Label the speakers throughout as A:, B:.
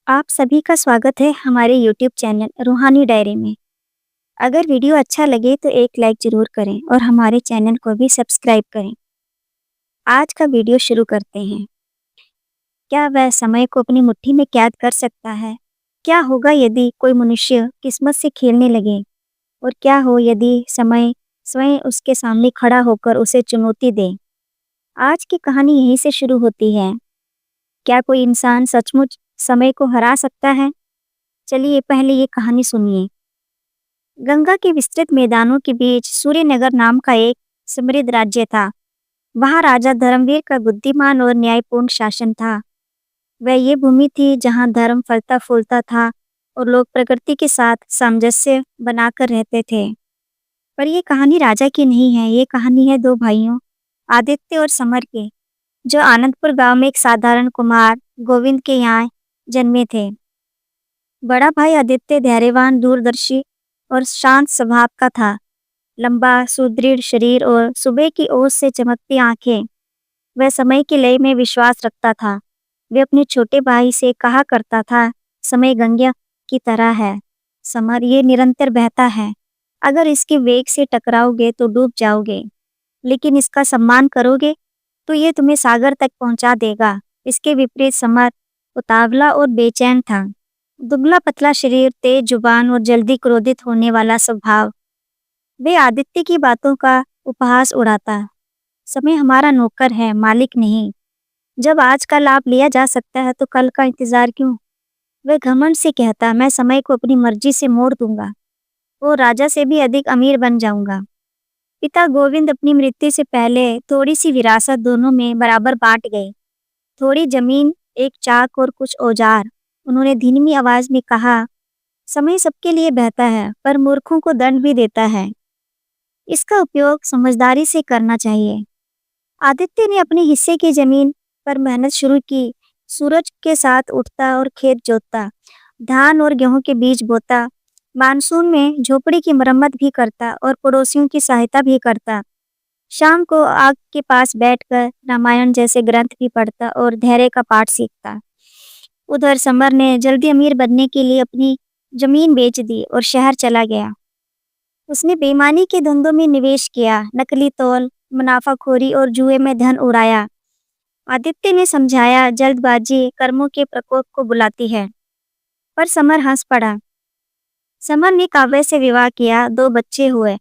A: आप सभी का स्वागत है हमारे YouTube चैनल रूहानी डायरी में। अगर वीडियो अच्छा लगे तो एक लाइक ज़रूर करें और हमारे चैनल को भी सब्सक्राइब करें। आज का वीडियो शुरू करते हैं। क्या वह समय को अपनी मुट्ठी में कैद कर सकता है? क्या होगा यदि कोई मनुष्य किस्मत से खेलने लगे? और क्या हो यदि समय स्वयं उसके सामने खड़ा होकर उसे चुनौती दे? आज की कहानी यहीं से शुरू होती है। क्या कोई इंसान सचमुच समय को हरा सकता है? चलिए पहले ये कहानी सुनिए। गंगा के विस्तृत मैदानों के बीच सूर्यनगर नाम का एक समृद्ध राज्य था। वहां राजा धर्मवीर का बुद्धिमान और न्यायपूर्ण शासन था। वह ये भूमि थी जहां धर्म फलता फूलता था और लोग प्रकृति के साथ सामंजस्य बनाकर रहते थे। पर यह कहानी राजा की नहीं है, ये कहानी है दो भाइयों, आदित्य और समर के, जो आनंदपुर गांव में एक साधारण कुमार गोविंद के यहाँ जन्मे थे। बड़ा भाई आदित्य धैर्यवान, दूरदर्शी और शांत स्वभाव का था। लंबा, सुदृढ़ शरीर और सुबह की ओस से चमकती आंखें। वह समय की लय में विश्वास रखता था। वह अपने छोटे भाई से कहा करता था, समय गंगा की तरह है। समर, ये निरंतर बहता है। अगर इसके वेग से टकराओगे तो डूब जाओगे, लेकिन इसका सम्मान करोगे तो ये तुम्हें सागर तक पहुंचा देगा। इसके विपरीत समर उतावला और बेचैन था। दुबला पतला शरीर, तेज जुबान और जल्दी क्रोधित होने वाला स्वभाव। वे आदित्य की बातों का उपहास उड़ाता। समय हमारा नौकर है, मालिक नहीं। जब आज का लाभ लिया जा सकता है तो कल का इंतजार क्यों? वह घमंड से कहता, मैं समय को अपनी मर्जी से मोड़ दूंगा और राजा से भी अधिक अमीर बन जाऊंगा। पिता गोविंद अपनी मृत्यु से पहले थोड़ी सी विरासत दोनों में बराबर बांट गए। थोड़ी जमीन, एक चाक और कुछ औजार। उन्होंने धीमी आवाज में कहा, समय सबके लिए बहता है पर मूर्खों को दंड भी देता है। इसका उपयोग समझदारी से करना चाहिए। आदित्य ने अपने हिस्से की जमीन पर मेहनत शुरू की। सूरज के साथ उठता और खेत जोतता, धान और गेहूं के बीज बोता, मानसून में झोपड़ी की मरम्मत भी करता और पड़ोसियों की सहायता भी करता। शाम को आग के पास बैठकर रामायण जैसे ग्रंथ भी पढ़ता और धैर्य का पाठ सीखता। उधर समर ने जल्दी अमीर बनने के लिए अपनी जमीन बेच दी और शहर चला गया। उसने बेईमानी के धंधों में निवेश किया, नकली तौल, मुनाफाखोरी और जुए में धन उड़ाया। आदित्य ने समझाया, जल्दबाजी कर्मों के प्रकोप को बुलाती है, पर समर हंस पड़ा। समर ने काव्य से विवाह किया, 2 बच्चे हुए,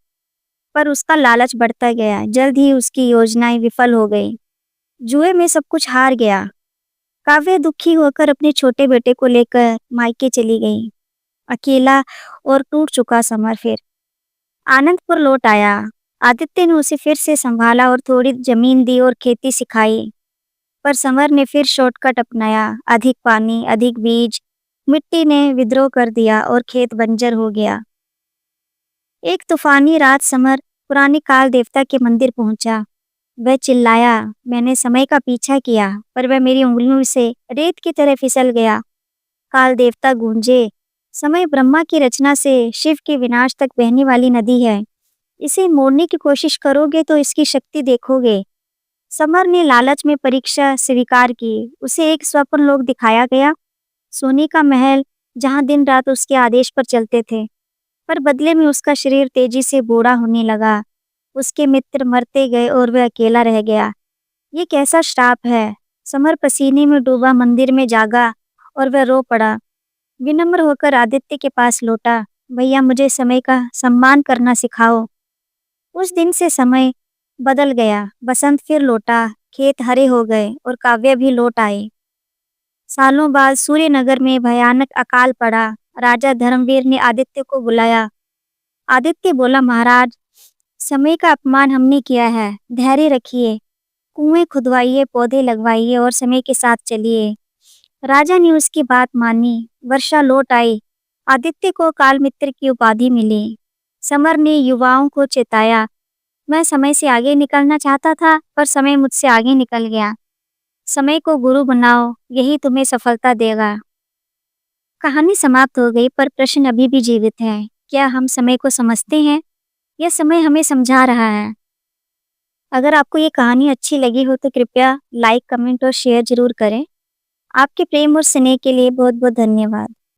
A: पर उसका लालच बढ़ता गया। जल्द ही उसकी योजनाएं विफल हो गई। जुए में सब कुछ हार गया। काव्य दुखी होकर अपने छोटे बेटे को लेकर मायके चली गई। अकेला और टूट चुका समर फिर आनंदपुर लौट आया। आदित्य ने उसे फिर से संभाला और थोड़ी जमीन दी और खेती सिखाई। पर समर ने फिर शॉर्टकट अपनाया, अधिक पानी, अधिक बीज। मिट्टी ने विद्रोह कर दिया और खेत बंजर हो गया। एक तूफानी रात समर पुराने काल देवता के मंदिर पहुंचा। वह चिल्लाया, मैंने समय का पीछा किया पर वह मेरी उंगलियों से रेत की तरह फिसल गया। काल देवता गूंजे, समय ब्रह्मा की रचना से शिव के विनाश तक बहने वाली नदी है। इसे मोड़ने की कोशिश करोगे तो इसकी शक्ति देखोगे। समर ने लालच में परीक्षा स्वीकार की। उसे एक स्वप्न लोक दिखाया गया, सोने का महल जहां दिन रात उसके आदेश पर चलते थे। पर बदले में उसका शरीर तेजी से बूढ़ा होने लगा। उसके मित्र मरते गए और वह अकेला रह गया। ये कैसा श्राप है? समर पसीने में डूबा मंदिर में जागा और वह रो पड़ा। विनम्र होकर आदित्य के पास लौटा, भैया मुझे समय का सम्मान करना सिखाओ। उस दिन से समय बदल गया। बसंत फिर लौटा, खेत हरे हो गए और काव्य भी लौट आए। सालों बाद सूर्यनगर में भयानक अकाल पड़ा। राजा धर्मवीर ने आदित्य को बुलाया। आदित्य बोला, महाराज, समय का अपमान हमने किया है, धैर्य रखिए, कुएं खुदवाइए, पौधे लगवाइए और समय के साथ चलिए। राजा ने उसकी बात मानी। वर्षा लौट आई। आदित्य को काल मित्र की उपाधि मिली। समर ने युवाओं को चेताया, मैं समय से आगे निकलना चाहता था पर समय मुझसे आगे निकल गया। समय को गुरु बनाओ, यही तुम्हें सफलता देगा। कहानी समाप्त हो गई पर प्रश्न अभी भी जीवित है। क्या हम समय को समझते हैं या समय हमें समझा रहा है? अगर आपको ये कहानी अच्छी लगी हो तो कृपया लाइक, कमेंट और शेयर जरूर करें। आपके प्रेम और स्नेह के लिए बहुत बहुत धन्यवाद।